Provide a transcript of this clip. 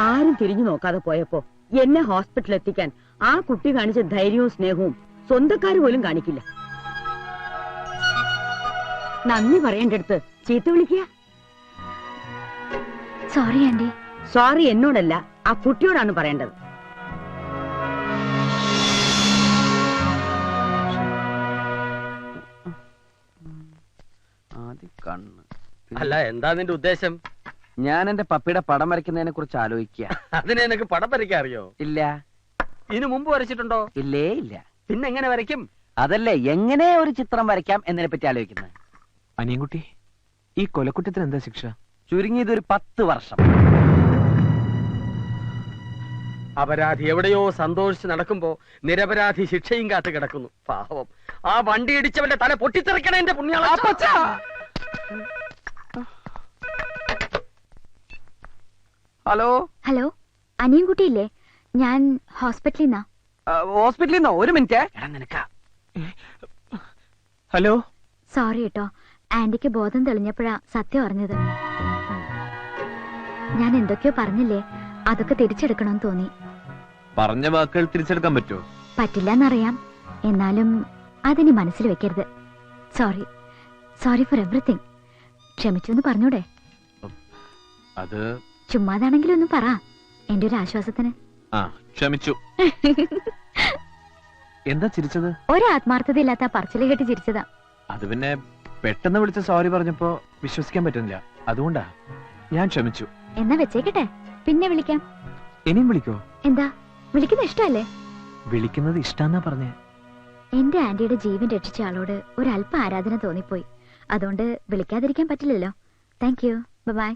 ആരും തിരിഞ്ഞു നോക്കാതെ പോയപ്പോ എന്നെ ഹോസ്പിറ്റലിൽ എത്തിക്കാൻ ആ കുട്ടി കാണിച്ച ധൈര്യവും സ്നേഹവും സ്വന്തക്കാര് പോലും കാണിക്കില്ല. നന്ദി പറയേണ്ടടുത്ത് ചീത്ത വിളിക്കുക. Sorry aunty. സോറി എന്നോടല്ല, ആ കുട്ടിയോടാണ് പറയേണ്ടത്. അല്ല, എന്താ നിന്റെ ഉദ്ദേശം? ഞാൻ എന്റെ പപ്പിയുടെ പടം വരയ്ക്കുന്നതിനെ കുറിച്ച് ആലോചിക്കുക. അതിനെ നിനക്ക് പടം വരയ്ക്കാൻ അറിയോ? ഇല്ല. ഇതിനു മുമ്പ് വരച്ചിട്ടുണ്ടോ? ഇല്ലേ ഇല്ല. പിന്നെ എങ്ങനെ വരയ്ക്കും? അതല്ലേ എങ്ങനെ ഒരു ചിത്രം വരയ്ക്കാം എന്നതിനെ പറ്റി ആലോചിക്കുന്നത്. അനിയൻകുട്ടി, ഈ കൊലക്കുറ്റത്തിന് എന്താ ശിക്ഷ? ചുരുങ്ങിയത് ഒരു 10 വർഷം. അപരാധി എവിടെയോ സന്തോഷിച്ച് നടക്കുമ്പോ നിരപരാധി ശിക്ഷയും കാത്തു കിടക്കുന്നു. പാവം, ആ വണ്ടി ഇടിച്ചവന്റെ തല പൊട്ടിത്തെറിക്കണ എന്റെ പുണ്യാള. Hello hello, അനിയൻകുട്ടിയില്ലേ? ഞാൻ ഹോസ്പിറ്റലിൽ നിന്നാ. ഹോസ്പിറ്റലിൽ നിന്നോ? ഒരു മിനിറ്റ്. നിനക്കാ. ഹലോ. സോറി കേട്ടോ, ആന്റിക്ക് ബോധം തെളിഞ്ഞപ്പോഴാ സത്യം അറിഞ്ഞത്. ഞാൻ എന്തൊക്കെയോ പറഞ്ഞില്ലേ, അതൊക്കെ തിരിച്ചെടുക്കണമെന്ന് തോന്നി. പറഞ്ഞ വാക്കുകൾ തിരിച്ചെടുക്കാൻ പറ്റുമോ? പറ്റില്ലെന്നറിയാം, എന്നാലും അതിനി മനസ്സിൽ വെക്കരുത്. Sorry, sorry four everything. ക്ഷമിച്ചു എന്ന് പറഞ്ഞൂടെ? അത് ചുമ്മാതാണെങ്കിലും ഒന്ന് പറ, എന്റെ ഒരു ആശ്വാസത്തിന്. ക്ഷമിച്ചു. എന്താ ചിരിച്ചത്? ഒരു ആത്മാർത്ഥതയില്ലാത്ത പറച്ചില് കേട്ട് ചിരിച്ചതാ. അത് പിന്നെ പെട്ടെന്ന് വിളിച്ച് സോറി പറഞ്ഞപ്പോ വിശ്വസിക്കാൻ പറ്റുന്നില്ല, അതുകൊണ്ടാ. ഞാൻ ക്ഷമിച്ചു. എന്നാ വെച്ചേക്കട്ടെ, പിന്നെ വിളിക്കാം. ഇനിയും വിളിക്കോ? എന്താ, വിളിക്കുന്ന ഇഷ്ടമല്ലേ? വിളിക്കുന്നത് ഇഷ്ടാന്നാ പറഞ്ഞേ. എന്റെ ആന്റിയുടെ ജീവൻ രക്ഷിച്ച ആളോട് ഒരു അല്പ ആരാധന തോന്നിപ്പോയി. അതുകൊണ്ട് വിളിക്കാതിരിക്കാൻ പറ്റില്ലല്ലോ. Thank you. ബൈ.